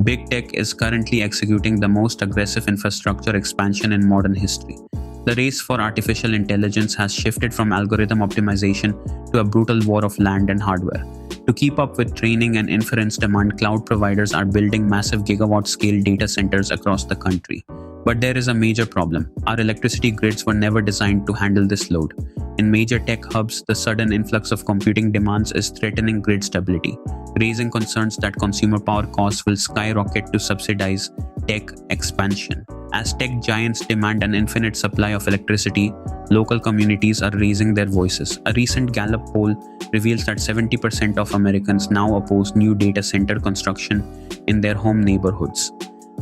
Big tech is currently executing the most aggressive infrastructure expansion in modern history. The race for artificial intelligence has shifted from algorithm optimization to a brutal war of land and hardware. To keep up with training and inference demand, cloud providers are building massive gigawatt-scale data centers across the country. But there is a major problem. Our electricity grids were never designed to handle this load. In major tech hubs, the sudden influx of computing demands is threatening grid stability, raising concerns that consumer power costs will skyrocket to subsidize tech expansion. As tech giants demand an infinite supply of electricity, local communities are raising their voices. A recent Gallup poll reveals that 70% of Americans now oppose new data center construction in their home neighborhoods.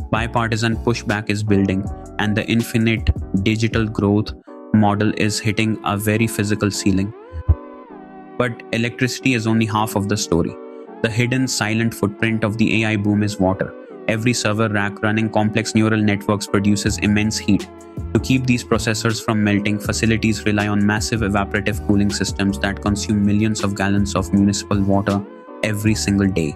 Bipartisan pushback is building, and the infinite digital growth model is hitting a very physical ceiling. But electricity is only half of the story. The hidden silent footprint of the AI boom is water. Every server rack running complex neural networks produces immense heat. To keep these processors from melting, facilities rely on massive evaporative cooling systems that consume millions of gallons of municipal water every single day.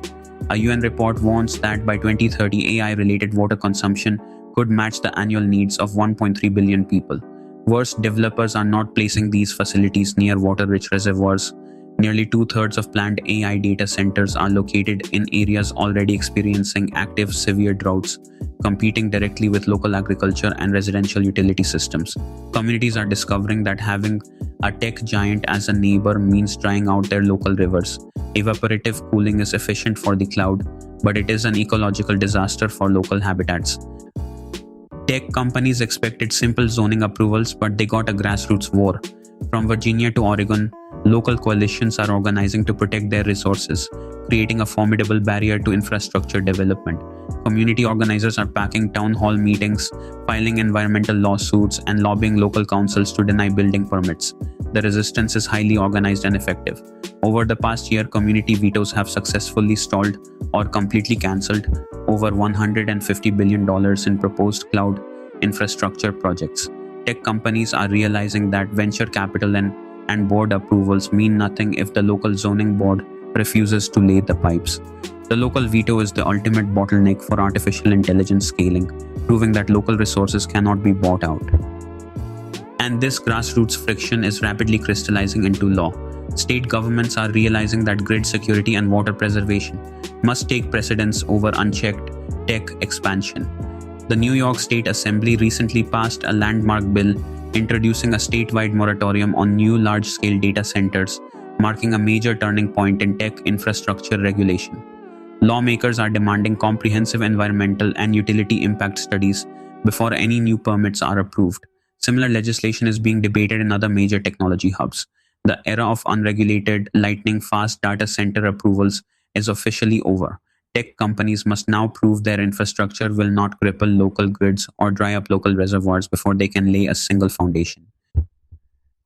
A UN report warns that by 2030, AI-related water consumption could match the annual needs of 1.3 billion people. Worse, developers are not placing these facilities near water-rich reservoirs. Nearly two-thirds of planned AI data centers are located in areas already experiencing active severe droughts, competing directly with local agriculture and residential utility systems. Communities are discovering that having a tech giant as a neighbor means drying out their local rivers. Evaporative cooling is efficient for the cloud, but it is an ecological disaster for local habitats. Tech companies expected simple zoning approvals, but they got a grassroots war. From Virginia to Oregon, local coalitions are organizing to protect their resources, creating a formidable barrier to infrastructure development. Community organizers are packing town hall meetings, filing environmental lawsuits, and lobbying local councils to deny building permits. The resistance is highly organized and effective. Over the past year, community vetoes have successfully stalled or completely cancelled over $150 billion in proposed cloud infrastructure projects. Tech companies are realizing that venture capital and board approvals mean nothing if the local zoning board refuses to lay the pipes. The local veto is the ultimate bottleneck for artificial intelligence scaling, proving that local resources cannot be bought out. And this grassroots friction is rapidly crystallizing into law. State governments are realizing that grid security and water preservation must take precedence over unchecked tech expansion. The New York State Assembly recently passed a landmark bill introducing a statewide moratorium on new large-scale data centers, marking a major turning point in tech infrastructure regulation. Lawmakers are demanding comprehensive environmental and utility impact studies before any new permits are approved. Similar legislation is being debated in other major technology hubs. The era of unregulated, lightning-fast data center approvals is officially over. Tech companies must now prove their infrastructure will not cripple local grids or dry up local reservoirs before they can lay a single foundation.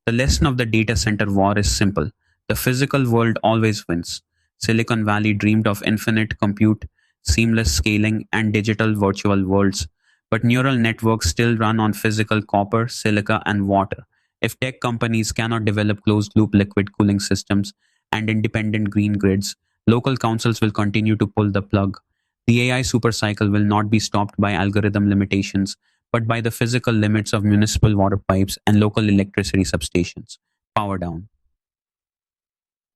The lesson of the data center war is simple. The physical world always wins. Silicon Valley dreamed of infinite compute, seamless scaling, and digital virtual worlds, but neural networks still run on physical copper, silica, and water. If tech companies cannot develop closed-loop liquid cooling systems and independent green grids, local councils will continue to pull the plug. The AI supercycle will not be stopped by algorithm limitations, but by the physical limits of municipal water pipes and local electricity substations. Power down.